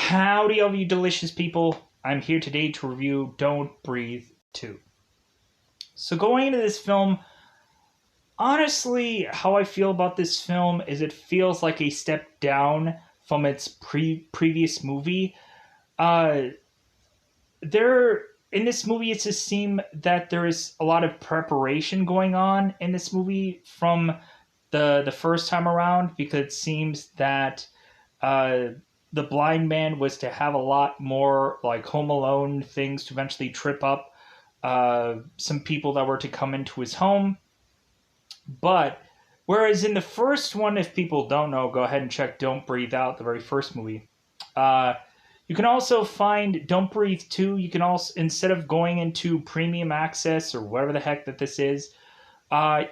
Howdy, all you delicious people. I'm here today to review Don't Breathe 2. So, going into this film, honestly, how I feel about this film is it feels like a step down from its previous movie. Uh, there in this movie, it just seems that there is a lot of preparation going on in this movie from the first time around because it seems that uh, the blind man was to have a lot more like Home Alone things to eventually trip up some people that were to come into his home. But whereas in the first one, if people don't know, go ahead and check Don't Breathe Out, the very first movie. Uh, you can also find Don't Breathe 2. You can also, instead of going into premium access or whatever the heck that this is,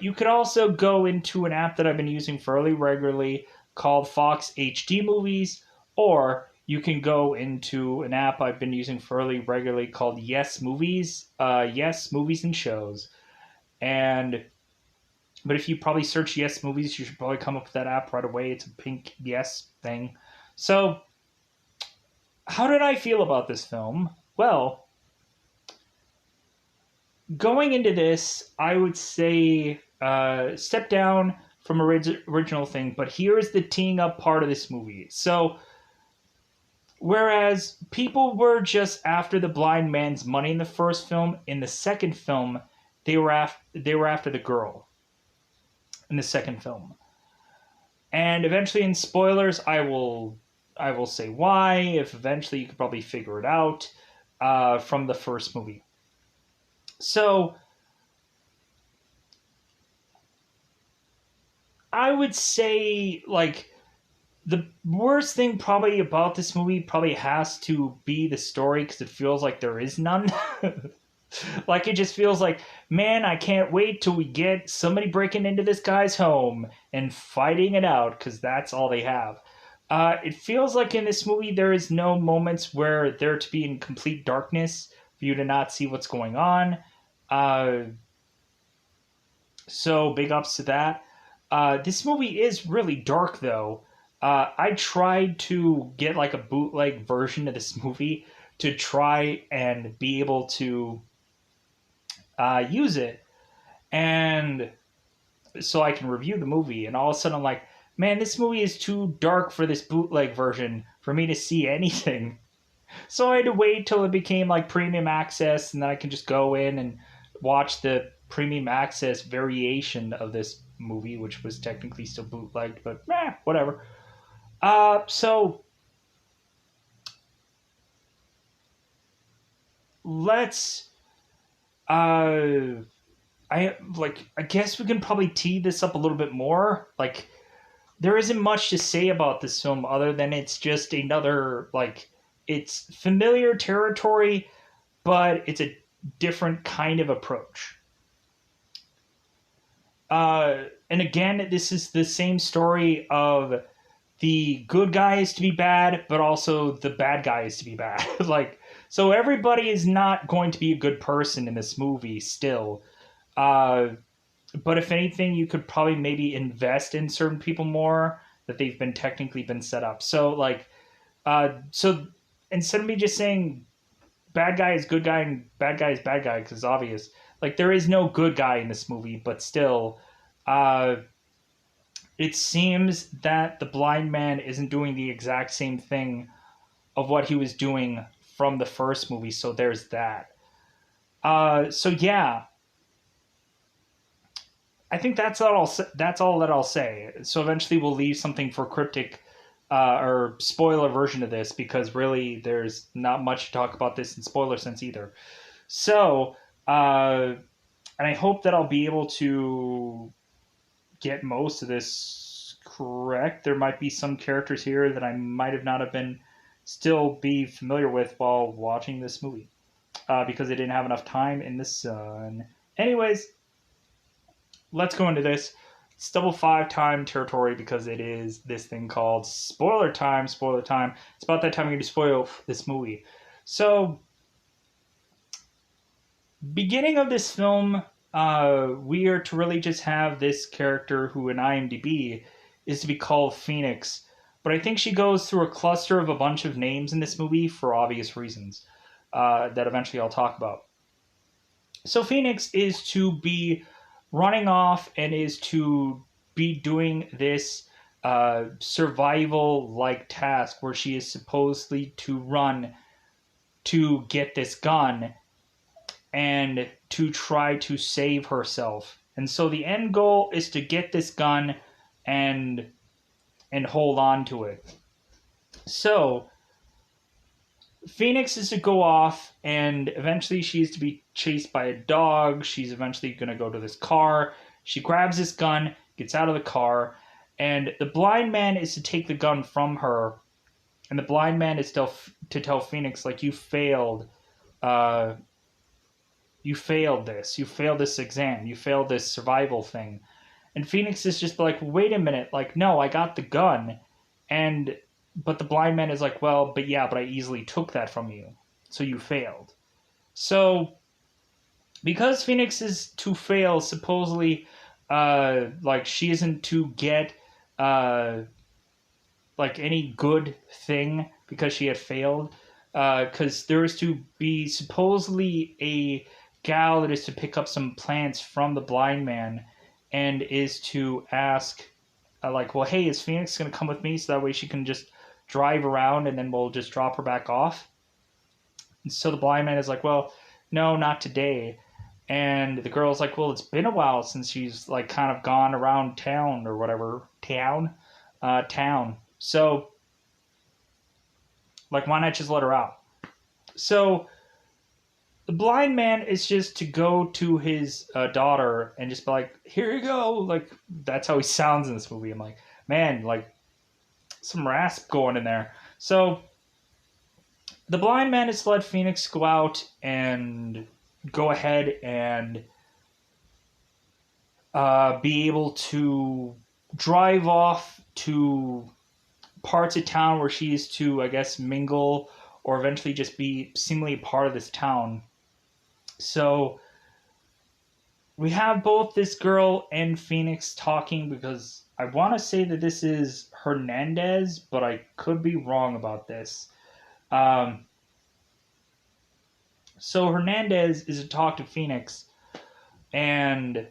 you could also go into an app that I've been using fairly regularly called Fox HD Movies, or you can go into an app I've been using fairly regularly called Yes Movies, Yes Movies and Shows. And but if you probably search Yes Movies, you should probably come up with that app right away. It's a pink Yes thing. So, how did I feel about this film? Well, going into this, I would say step down from original thing, but here's the teeing up part of this movie. So, whereas people were just after the blind man's money in the first film, in the second film, they were after the girl in the second film. And eventually in spoilers, I will say why. If eventually you could probably figure it out from the first movie. So I would say like the worst thing probably about this movie probably has to be the story because it feels like there is none. Like it just feels like, man, I can't wait till we get somebody breaking into this guy's home and fighting it out because that's all they have. It feels like in this movie there is no moments where they're to be in complete darkness for you to not see what's going on. Uh, so big ups to that. This movie is really dark though. I tried to get like a bootleg version of this movie to try and be able to use it, and so I can review the movie. And all of a sudden, I'm like, man, this movie is too dark for this bootleg version for me to see anything. So I had to wait till it became like premium access, and then I can just go in and watch the premium access variation of this movie, which was technically still bootlegged, but whatever. So let's I guess we can probably tee this up a little bit more. Like there isn't much to say about this film other than it's just another like it's familiar territory, but it's a different kind of approach. And again, this is the same story of the good guys to be bad, but also the bad guys to be bad. Like, so everybody is not going to be a good person in this movie still. Uh, but if anything, you could probably maybe invest in certain people more that they've been technically been set up. So instead of me just saying bad guy is good guy and bad guy is bad guy because it's obvious, like there is no good guy in this movie, but still, uh, it seems that the blind man isn't doing the exact same thing of what he was doing from the first movie. So there's that. So yeah, I think that's all that I'll say. So eventually we'll leave something for cryptic or spoiler version of this because really there's not much to talk about this in spoiler sense either. So and I hope that I'll be able to get most of this correct. There might be some characters here that I might have not have been still be familiar with while watching this movie because I didn't have enough time in the sun. Anyways, let's go into this. It's double five time territory because it is this thing called spoiler time. Spoiler time. It's about that time I'm going to spoil this movie. So, beginning of this film, we are to really just have this character who in IMDb is to be called Phoenix, But I think she goes through a cluster of a bunch of names in this movie for obvious reasons that eventually I'll talk about. So Phoenix is to be running off and is to be doing this survival like task where she is supposedly to run to get this gun and to try to save herself. And so the end goal is to get this gun and hold on to it. So Phoenix is to go off, and eventually she's to be chased by a dog. She's eventually going to go to this car. She grabs this gun, gets out of the car, and the blind man is to take the gun from her. And the blind man is to tell Phoenix, like, you failed. You failed this. You failed this exam. You failed this survival thing. And Phoenix is just like, wait a minute. Like, no, I got the gun. But the blind man is like, well, but I easily took that from you. So you failed. So, because Phoenix is to fail, supposedly, like, she isn't to get, like, any good thing because she had failed. Because there is to be supposedly a gal that is to pick up some plants from the blind man and is to ask, like, well, hey, is Phoenix going to come with me so that way she can just drive around and then we'll just drop her back off? And so the blind man is like, well, no, not today. And the girl's like, well, it's been a while since she's, like, kind of gone around town or whatever. Town. So, like, why not just let her out? So the blind man is just to go to his daughter and just be like, here you go. Like, that's how he sounds in this movie. I'm like, man, like, some rasp going in there. So the blind man is to let Phoenix go out and go ahead and be able to drive off to parts of town where she is to, I guess, mingle or eventually just be seemingly part of this town. So we have both this girl and Phoenix talking, because I want to say that this is Hernandez, but I could be wrong about this. So Hernandez is to talk to Phoenix and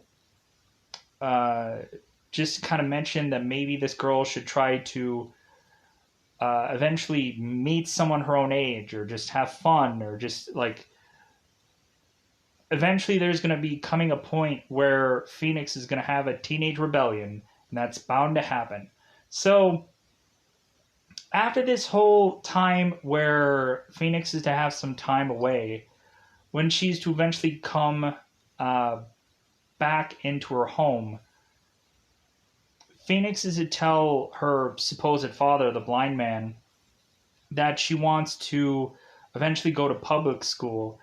just kind of mention that maybe this girl should try to eventually meet someone her own age, or just have fun, or just, like, eventually there's going to be coming a point where Phoenix is going to have a teenage rebellion, and that's bound to happen. So after this whole time where Phoenix is to have some time away, when she's to eventually come back into her home, Phoenix is to tell her supposed father, the blind man, that she wants to eventually go to public school.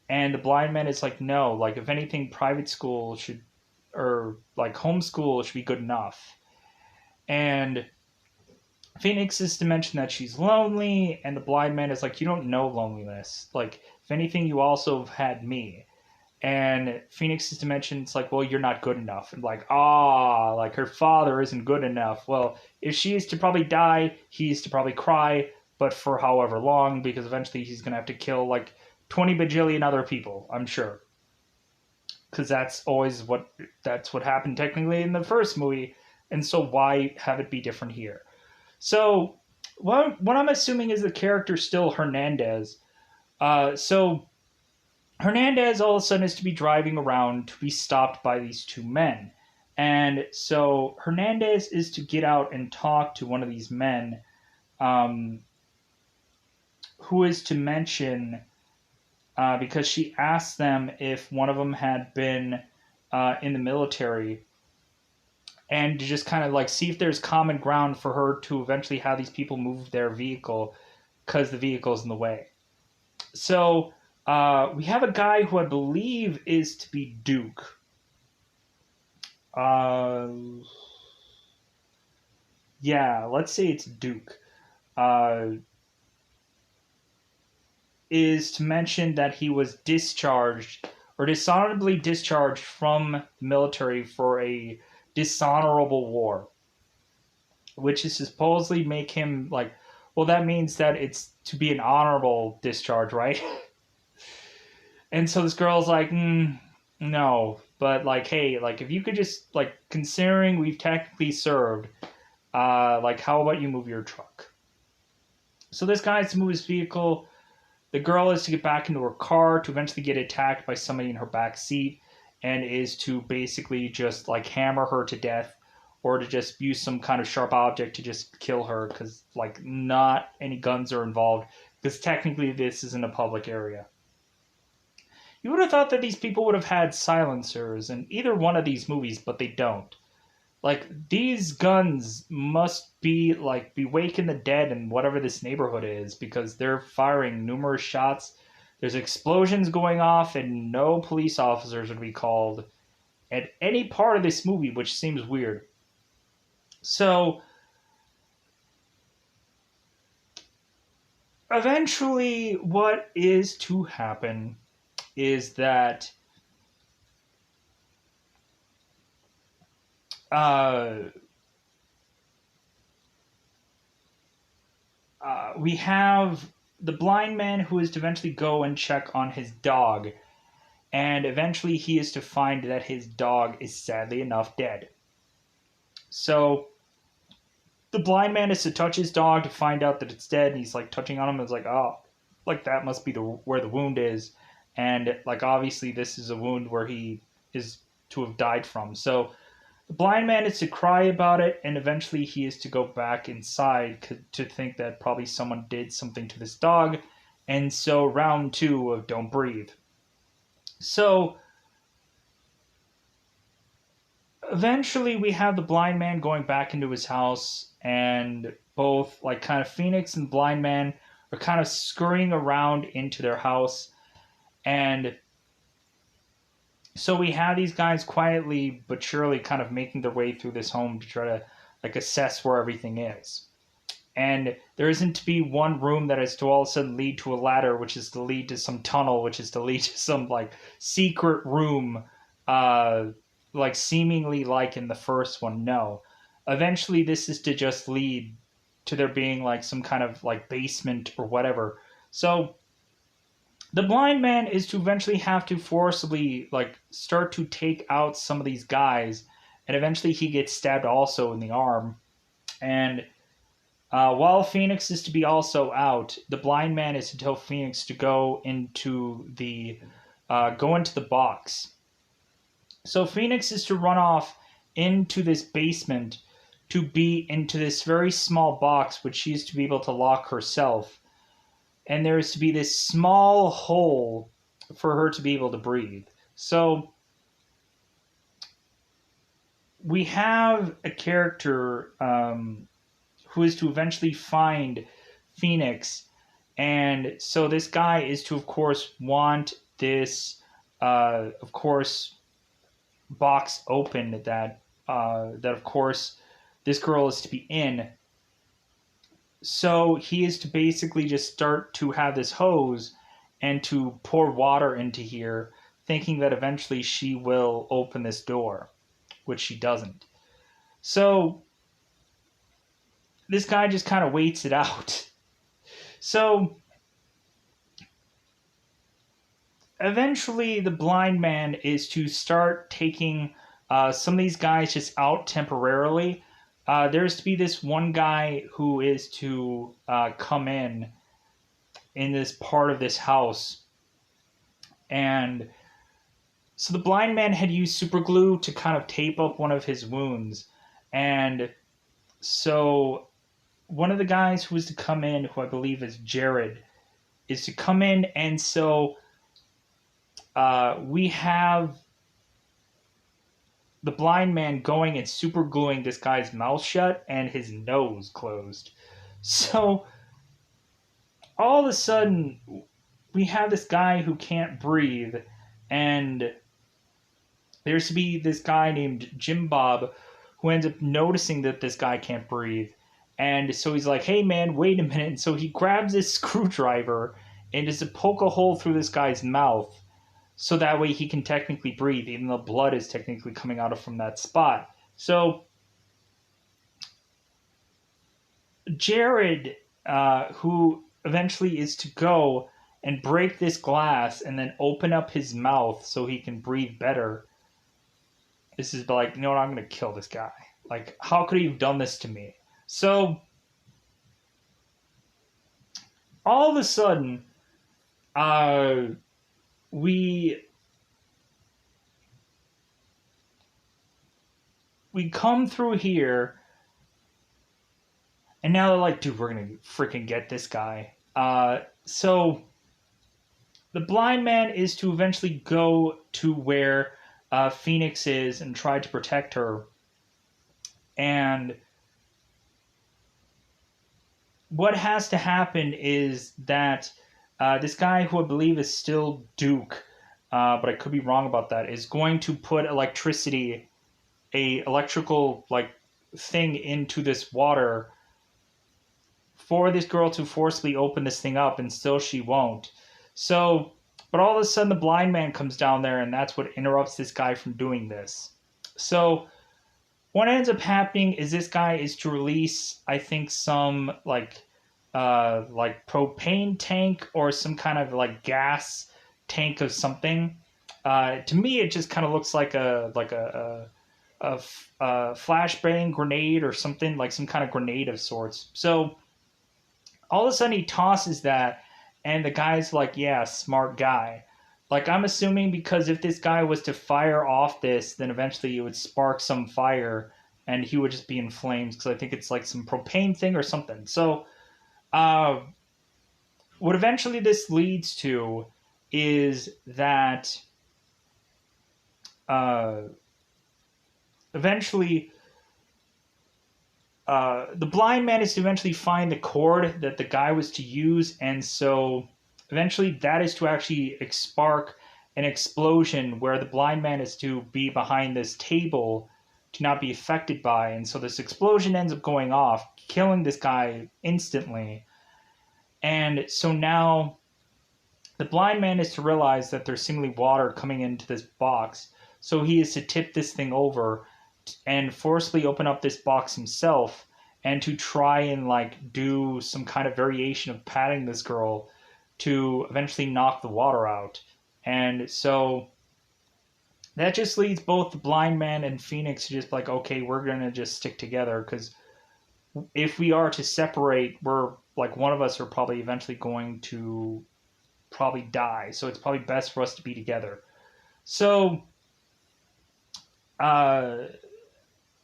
And the blind man is like, no, like, if anything, private school should, or like homeschool should be good enough. And Phoenix is to mention that she's lonely, and the blind man is like, you don't know loneliness. Like, if anything, you also have had me. And Phoenix is to mention, it's like, well, you're not good enough. And like, like, her father isn't good enough. Well, if she is to probably die, he's to probably cry, but for however long, because eventually he's going to have to kill, like, 20 bajillion other people, I'm sure. Because that's what happened technically in the first movie. And so why have it be different here? So what I'm assuming is the character still Hernandez. So Hernandez all of a sudden is to be driving around to be stopped by these two men. And so Hernandez is to get out and talk to one of these men, who is to mention, because she asked them if one of them had been in the military, and to just kind of, like, see if there's common ground for her to eventually have these people move their vehicle, because the vehicle's in the way. So we have a guy who I believe is to be Duke. Yeah, let's say it's Duke. Is to mention that he was discharged, or dishonorably discharged from the military for a dishonorable war. which is supposedly make him like, well, that means that it's to be an honorable discharge, right? And so this girl's like, no, but like, hey, like if you could just like, considering we've technically served, like how about you move your truck? So this guy has to move his vehicle. The girl is to get back into her car to eventually get attacked by somebody in her back seat, and is to basically just like hammer her to death, or to just use some kind of sharp object to just kill her, because like not any guns are involved, because technically this isn't a public area. You would have thought that these people would have had silencers in either one of these movies, but they don't. Like these guns must be waking the dead in whatever this neighborhood is, because they're firing numerous shots. There's explosions going off, and no police officers would be called at any part of this movie, which seems weird. So eventually, what is to happen is that uh, we have the blind man who is to eventually go and check on his dog, and eventually he is to find that his dog is sadly enough dead. So the blind man is to touch his dog to find out that it's dead, and he's like touching on him, and it's like, oh, like that must be the where the wound is, and like obviously this is a wound where he is to have died from. So the blind man is to cry about it, and eventually he is to go back inside to think that probably someone did something to this dog. And so, round two of Don't Breathe. So, eventually we have the blind man going back into his house, and both, like, kind of Phoenix and blind man are kind of scurrying around into their house. And so we have these guys quietly but surely kind of making their way through this home to try to like assess where everything is. And there isn't to be one room that is to all of a sudden lead to a ladder, which is to lead to some tunnel, which is to lead to some like secret room, uh, like seemingly like in the first one. No, eventually this is to just lead to there being like some kind of like basement or whatever. So the blind man is to eventually have to forcibly like start to take out some of these guys, and eventually he gets stabbed also in the arm. And while Phoenix is to be also out, the blind man is to tell Phoenix to go into the box. So Phoenix is to run off into this basement to be into this very small box, which she is to be able to lock herself, and there is to be this small hole for her to be able to breathe. So we have a character who is to eventually find Phoenix, and so this guy is to, of course, want this, of course, box open that of course this girl is to be in. So he is to basically just start to have this hose and to pour water into here, thinking that eventually she will open this door, which she doesn't. So this guy just kind of waits it out. So eventually the blind man is to start taking some of these guys just out temporarily. There's to be this one guy who is to come in this part of this house. And so the blind man had used super glue to kind of tape up one of his wounds. And so one of the guys who was to come in, who I believe is Jared, is to come in. And so we have the blind man going and super gluing this guy's mouth shut and his nose closed. So all of a sudden, we have this guy who can't breathe, and there's to be this guy named Jim Bob who ends up noticing that this guy can't breathe. And so he's like, hey man, wait a minute. And so he grabs this screwdriver and is to poke a hole through this guy's mouth, so that way he can technically breathe, even though blood is technically coming out of from that spot. So Jared, who eventually is to go and break this glass and then open up his mouth so he can breathe better. This is like, you know what, I'm gonna kill this guy. Like, how could he have done this to me? So all of a sudden, uh, we we come through here, and now they're like, dude, we're gonna freaking get this guy. So the blind man is to eventually go to where Phoenix is and try to protect her. And what has to happen is that this guy, who I believe is still Duke, but I could be wrong about that, is going to put a electrical like thing into this water for this girl to forcibly open this thing up, and still she won't. So, but all of a sudden the blind man comes down there, and that's what interrupts this guy from doing this. So what ends up happening is this guy is to release, I think, some like propane tank or some kind of like gas tank of something. To me, it just kind of looks like a flashbang grenade or something, like some kind of grenade of sorts. So all of a sudden he tosses that, and the guy's like, yeah, smart guy. Like, I'm assuming, because if this guy was to fire off this, then eventually it would spark some fire and he would just be in flames, because I think it's like some propane thing or something. So uh, what eventually this leads to is that uh, eventually the blind man is to eventually find the cord that the guy was to use, and so eventually that is to actually spark an explosion where the blind man is to be behind this table to not be affected by, and so this explosion ends up going off, killing this guy instantly. And so now the blind man is to realize that there's seemingly water coming into this box, so he is to tip this thing over and forcibly open up this box himself, and to try and like do some kind of variation of patting this girl to eventually knock the water out. And so that just leads both the blind man and Phoenix to just like, okay, we're gonna just stick together, because if we are to separate, we're like, one of us are probably eventually going to probably die, so it's probably best for us to be together. So uh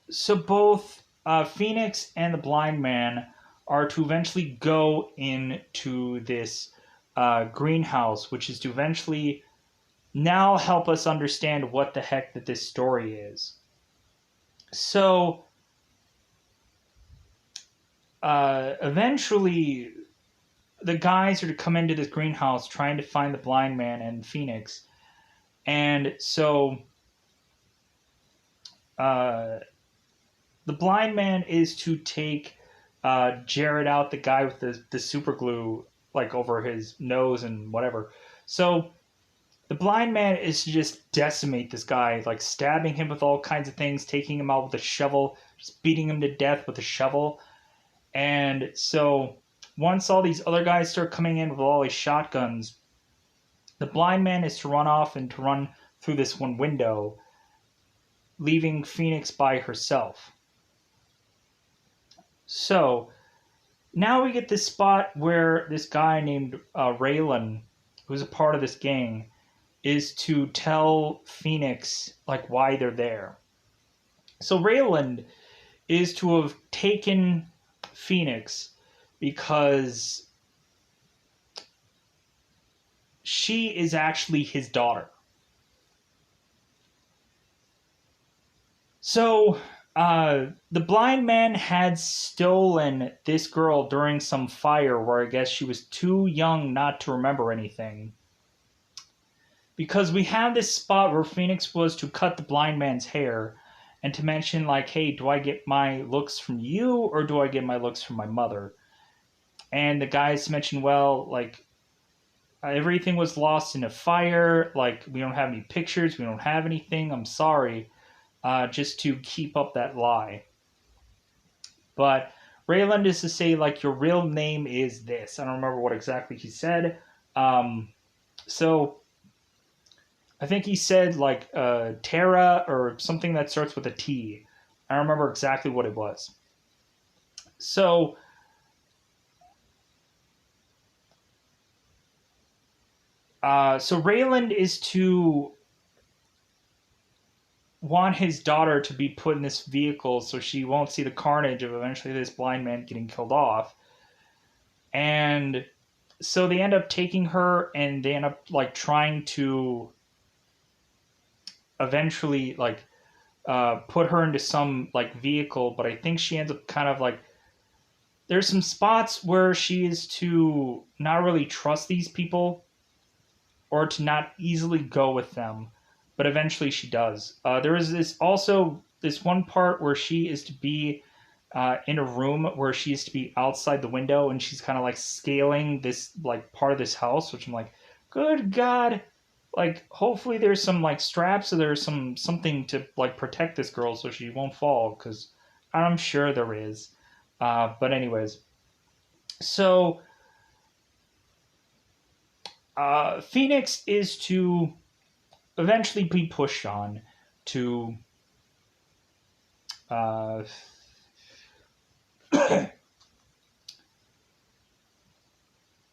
so both Phoenix and the blind man are to eventually go into this greenhouse, which is to eventually now help us understand what the heck that this story is. So eventually the guys are to come into this greenhouse trying to find the blind man and Phoenix. And so uh, the blind man is to take Jared out, the guy with the super glue like over his nose and whatever. So the blind man is to just decimate this guy, like stabbing him with all kinds of things, taking him out with a shovel, just beating him to death with a shovel. And so once all these other guys start coming in with all these shotguns, the blind man is to run off and to run through this one window, leaving Phoenix by herself. So now we get this spot where this guy named Raylan, who's a part of this gang, is to tell Phoenix like why they're there. So Raylan is to have taken Phoenix because she is actually his daughter. So the blind man had stolen this girl during some fire where I guess she was too young not to remember anything. Because we have this spot where Phoenix was to cut the blind man's hair and to mention, like, hey, do I get my looks from you or do I get my looks from my mother? And the guys mentioned, well, like, everything was lost in a fire. Like, we don't have any pictures. We don't have anything. I'm sorry. Just to keep up that lie. But Raylan is to say like your real name is this. I don't remember what exactly he said. Um, so I think he said like Tara or something that starts with a T. I don't remember exactly what it was. So so Raylan is to want his daughter to be put in this vehicle so she won't see the carnage of eventually this blind man getting killed off. And so they end up taking her and they end up like trying to eventually like put her into some like vehicle, but I think she ends up kind of like there's some spots where she is to not really trust these people or to not easily go with them, but eventually she does. There is this also this one part where she is to be in a room where she is to be outside the window and she's kind of like scaling this like part of this house, which I'm like, good God. Like hopefully there's some like straps or there's something to like protect this girl so she won't fall because I'm sure there is. But anyways, so Phoenix is to eventually be pushed on to uh,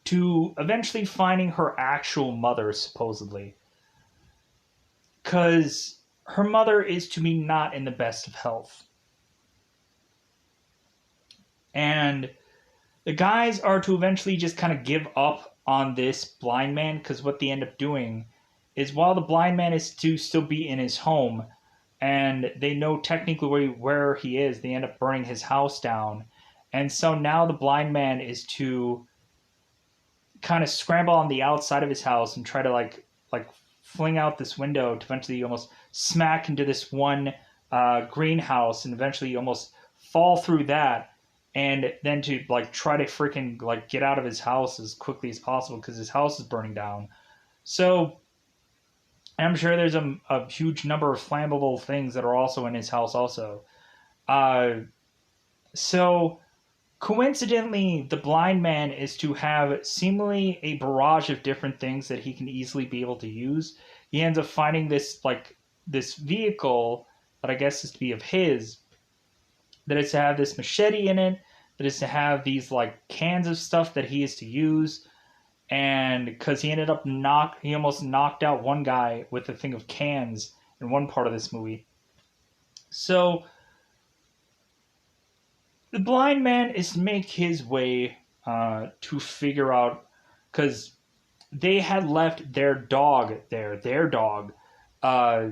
to eventually finding her actual mother, supposedly, because her mother is to be not in the best of health, and the guys are to eventually just kind of give up on this blind man because what they end up doing is while the blind man is to still be in his home and they know technically where he is, they end up burning his house down. And so now the blind man is to kind of scramble on the outside of his house and try to like fling out this window to eventually almost smack into this one greenhouse and eventually almost fall through that and then to like try to freaking like get out of his house as quickly as possible because his house is burning down. So I'm sure there's a huge number of flammable things that are also in his house also. Uh, so coincidentally, the blind man is to have seemingly a barrage of different things that he can easily be able to use. He ends up finding this vehicle that I guess is to be of his, that is to have this machete in it, that is to have these like cans of stuff that he is to use. And because he almost knocked out one guy with a thing of cans in one part of this movie. So the blind man is to make his way to figure out because they had left their dog there, uh,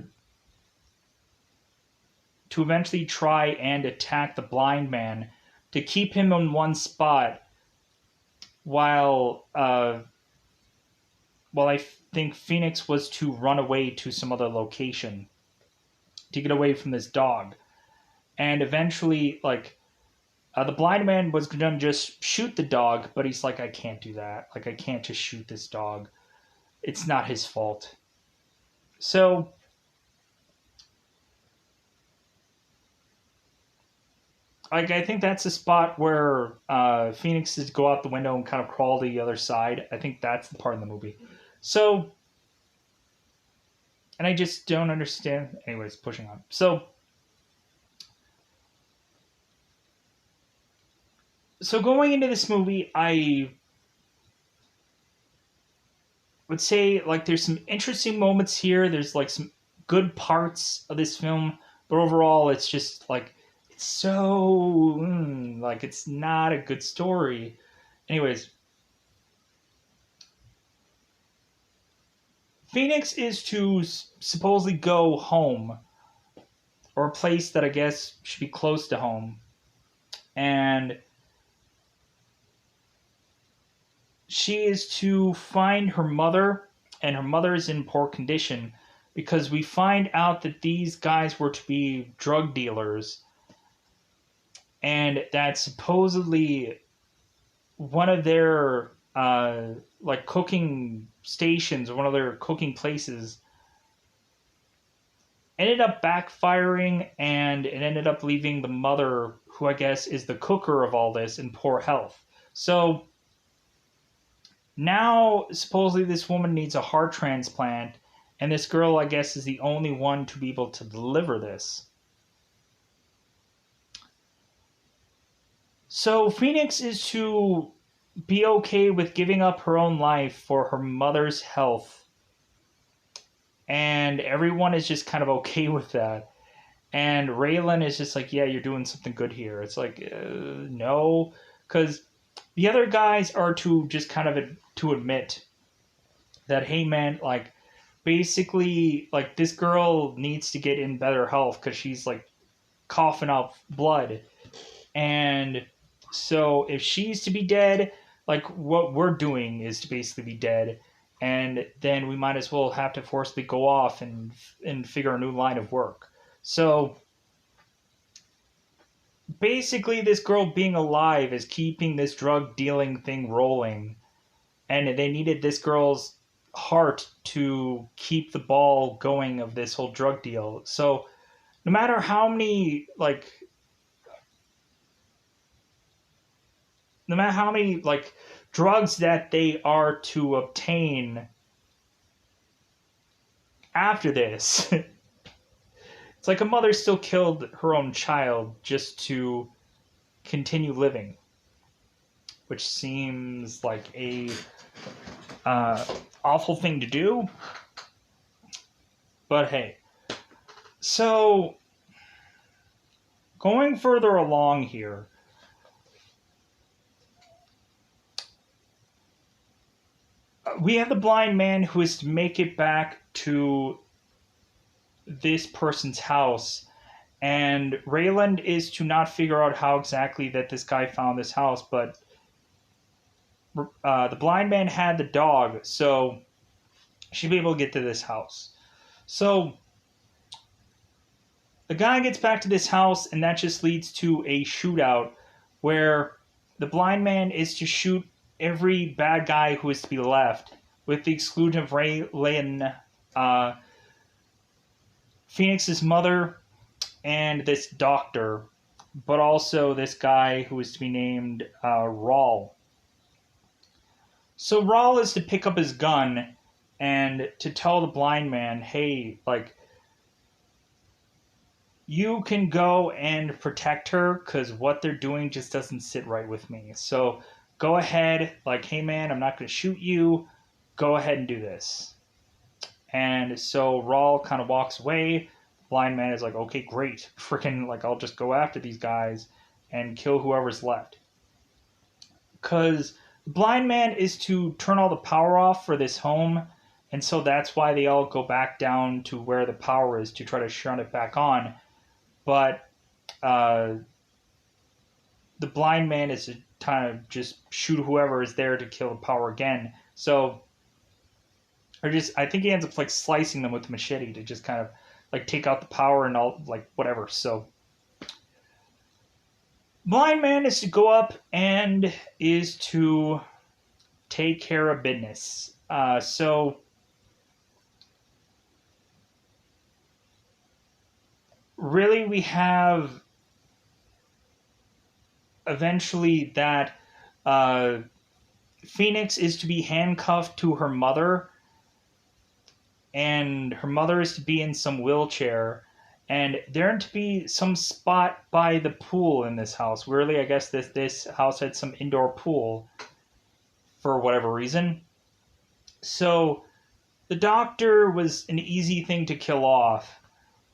to eventually try and attack the blind man to keep him in one spot while I think Phoenix was to run away to some other location to get away from this dog. And eventually, like, the blind man was going to just shoot the dog, but he's like, I can't do that. Like, I can't just shoot this dog. It's not his fault. So, like, I think that's a spot where Phoenix is go out the window and kind of crawl to the other side. I think that's the part in the movie. So, and I just don't understand. Anyways, pushing on. So going into this movie, I would say like there's some interesting moments here. There's like some good parts of this film, but overall, it's just like it's so like it's not a good story. Anyways, Phoenix is to supposedly go home or a place that I guess should be close to home, and she is to find her mother, and her mother is in poor condition because we find out that these guys were to be drug dealers and that supposedly one of their like cooking stations or one of their cooking places ended up backfiring and it ended up leaving the mother who I guess is the cooker of all this, in poor health. So now supposedly this woman needs a heart transplant, and this girl, I guess, is the only one to be able to deliver this. So Phoenix is to be okay with giving up her own life for her mother's health, and everyone is just kind of okay with that. And Raylan is just like, yeah, you're doing something good here. It's like, no, because the other guys are to just kind of to admit that, hey man, like basically like this girl needs to get in better health because she's like coughing up blood. And so if she's to be dead, like what we're doing is to basically be dead. And then we might as well have to forcibly go off and figure a new line of work. So basically, this girl being alive is keeping this drug dealing thing rolling. And they needed this girl's heart to keep the ball going of this whole drug deal. So no matter how many drugs that they are to obtain after this, it's like a mother still killed her own child just to continue living, which seems like a awful thing to do. But hey, so going further along here, we have the blind man who is to make it back to this person's house, and Raylan is to not figure out how exactly that this guy found this house, but the blind man had the dog, so she'd be able to get to this house. So the guy gets back to this house, and that just leads to a shootout where the blind man is to shoot every bad guy who is to be left, with the exclusion of Raylan, Phoenix's mother, and this doctor, but also this guy who is to be named Rawl. So Rawl is to pick up his gun and to tell the blind man, hey, like, you can go and protect her because what they're doing just doesn't sit right with me. So go ahead, like, hey man, I'm not going to shoot you. Go ahead and do this. And so Rawl kind of walks away. The blind man is like, okay, great. Freaking, like, I'll just go after these guys and kill whoever's left. Because the blind man is to turn all the power off for this home, and so that's why they all go back down to where the power is to try to shut it back on. But the blind man is to kind of just shoot whoever is there to kill the power again. So, I think he ends up like slicing them with the machete to just kind of like take out the power and all, like, whatever. So blind man is to go up and is to take care of business. So really we have eventually that Phoenix is to be handcuffed to her mother, and her mother is to be in some wheelchair, and there to be some spot by the pool in this house. Really, I guess this house had some indoor pool for whatever reason. So the doctor was an easy thing to kill off,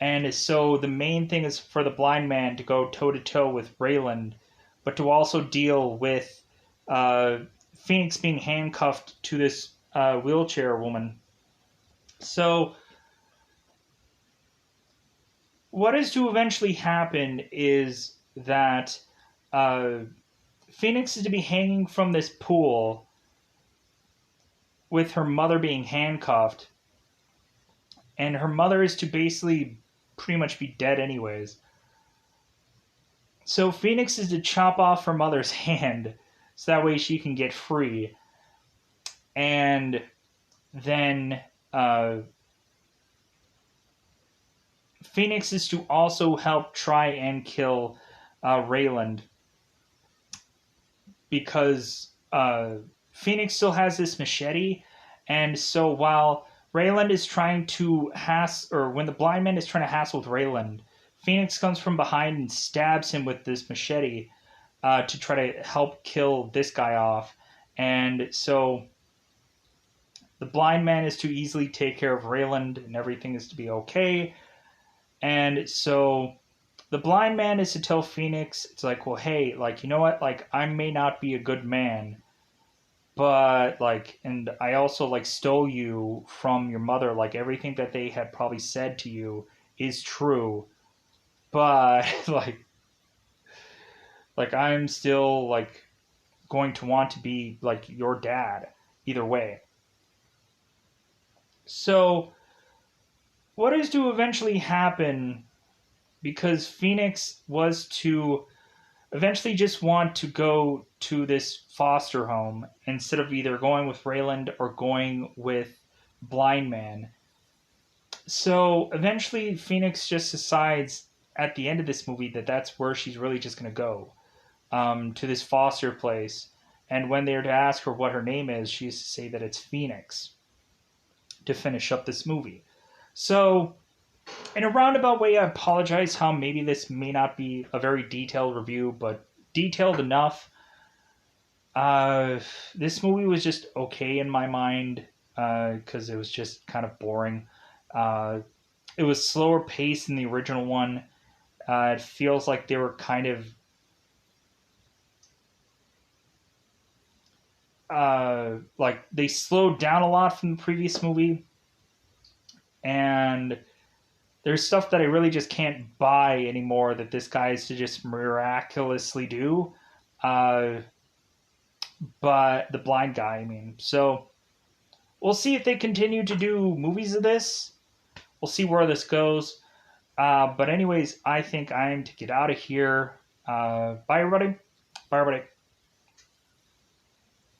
and so the main thing is for the blind man to go toe-to-toe with Raylan, but to also deal with Phoenix being handcuffed to this wheelchair woman. So what is to eventually happen is that Phoenix is to be hanging from this pool with her mother being handcuffed, and her mother is to basically pretty much be dead anyways. So Phoenix is to chop off her mother's hand so that way she can get free. And then Phoenix is to also help try and kill Raylan, because Phoenix still has this machete, and so while Raylan is trying to or when the blind man is trying to hassle with Raylan, Phoenix comes from behind and stabs him with this machete to try to help kill this guy off. And so the blind man is to easily take care of Raylan, and everything is to be okay. And so the blind man is to tell Phoenix, it's like, well, hey, like, you know what? Like, I may not be a good man, but like, and I also like stole you from your mother. Like, everything that they had probably said to you is true, but like I'm still like going to want to be like your dad either way. So what is to eventually happen, because Phoenix was to eventually just want to go to this foster home instead of either going with Raylan or going with Blind Man. So eventually, Phoenix just decides at the end of this movie that that's where she's really just going to go, to this foster place. And when they're to ask her what her name is, she has to say that it's Phoenix to finish up this movie. So, in a roundabout way, I apologize how maybe this may not be a very detailed review, but detailed enough. Uh, this movie was just okay in my mind because it was just kind of boring. Uh, it was slower paced than the original one. It feels like they were kind of like they slowed down a lot from the previous movie, and there's stuff that I really just can't buy anymore that this guy is to just miraculously do. Uh, but the blind guy, I mean, so we'll see if they continue to do movies of this. We'll see where this goes. But anyways, I think I'm to get out of here. Bye everybody. Bye everybody.